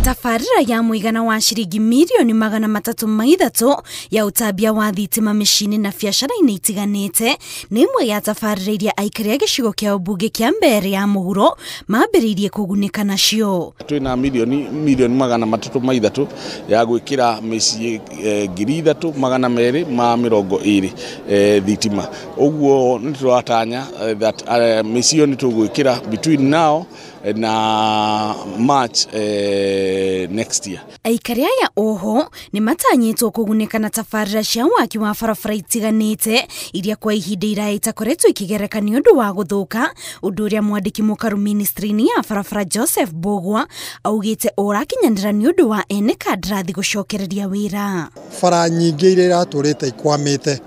Tafarira ya muigana wa shiringi milioni 330 ya utambia wa thitima micini na biacara-inĩ itiganĩte nĩ imwe ya tafarira iria aikari a gĩcigo kĩa ũmbunge kĩa Mbeere ya mũhuro mambĩrĩirie kũgunĩka nacio. Twina milioni 330 ya gwĩkĩra mĩciĩ 3,220 thitima. Ũguo nĩ tũratanya that mĩciĩ nĩ tũgwĩkĩra between now na March next year. Aikari aya oho nĩ matanyĩtwo kũgunĩka na tafarira cia waki wa barabara itiganĩte iria kwa ihinda iraya itakoretwo ikigereka nĩ ũndũ wa gũthũka, ũndũ ũrĩa mwandĩki mũkaru ministry-inĩ ya barabara Joseph Mbũgua augĩte ũrakinyanĩra nĩ ũndũ wa ene kandarathi gũcokereria wĩra. Bara nyingĩ iria iratũrĩte ikwamĩte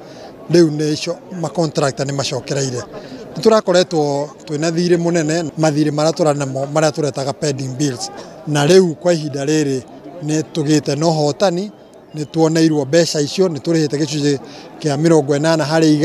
rĩu nĩcio makontractor nĩ macokereire. Tũrakoretwo twĩna thirĩ mũnene, mathirĩ marĩa tũretaga pending bills, na rĩu kwa ihinda rĩrĩ nĩ tũgĩte na ũhotani, nĩ tuoneirwo mbeca icio, nĩ tũrĩhĩte gĩcunjĩ kĩa 80 harĩ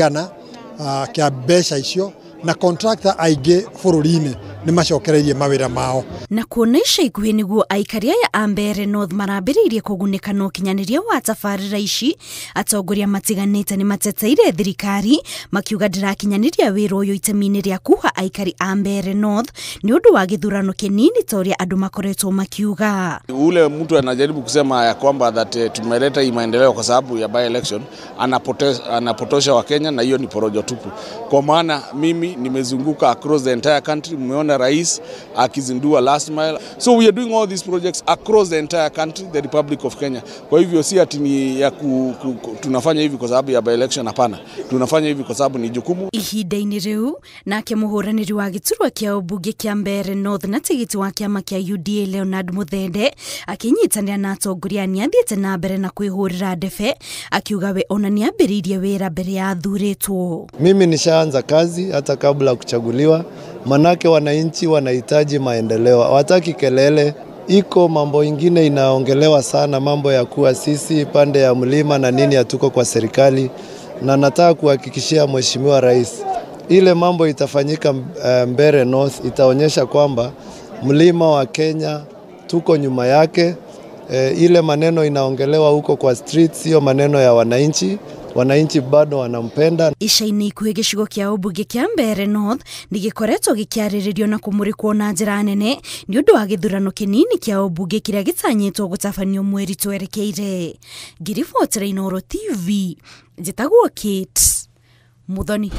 100 kĩa mbeca icio, na contractor aingĩ bũrũri-inĩ nĩ macokereirie mawĩra mao. Na kuona ica ikuhĩ nĩguo aikari aya a Mbeere North marambĩrĩirie kũgunĩka na ũkinyanĩria wa tafarira ici, atongoria matiganĩte nĩ mateteire thirikari makiuga ndĩrakinyanĩria wĩra ũyũ itemi-inĩ rĩa kuha aikari a Mbeere North nĩ ũndũ wa gĩthurano kĩnini ta ũrĩa andũ makoretwo makiuga. Ule mtu anajaribu kusema ya kwamba that tumeleta hii maendeleo kwa sababu ya by election, anapotosha wa Kenya, na hiyo ni porojo tupu. Kwa maana mimi nimezunguka across the entire country, mmeona rais akizindua last mile. So we are doing all these projects across the entire country, the Republic of Kenya. Kwa hivyo si ati ni ya tunafanya hivi kwa sababu ya by election, hapana. Tunafanya hivi kwa sababu ni jukumu. Ihinda-inĩ rĩu nake mũhũranĩri wa gĩturwa kĩa ũmbunge kĩa Mbeere North na tigiti wa kĩama kĩa UDA Leonard Muthende akinyitanĩra na atongoria nĩ athiĩte na mbere na kwĩhũrĩra ndebe, akiuga we ona nĩ ambĩrĩirie wĩra mbere ya athurĩtwo. Mimi nishaanza kazi hata kabla kuchaguliwa, manake wananchi wanahitaji maendeleo, hawataki kelele. Iko mambo ingine inaongelewa sana, mambo ya kuwa sisi pande ya mlima na nini hatuko kwa serikali, na nataka kuhakikishia Mheshimiwa Rais ile mambo itafanyika Mbeere North itaonyesha kwamba mlima wa Kenya tuko nyuma yake. Ile maneno inaongelewa huko kwa street sio maneno ya wananchi. Wananchi bado wanampenda. Ica-inĩ ikuhĩ gĩcigo kĩa ũmbunge kĩa Mbeere North nĩ gĩkoretwo gĩkĩarĩrĩrio na kũmũrĩkwo na njĩra nene nĩ ũndũ wa gĩthurano kĩnini kĩa ũmbunge kĩrĩa gĩtanyĩtwo gũtabanio mweri twerekeire. Ngiribotera Inooro TV, njĩtagwo Kate Muthoni.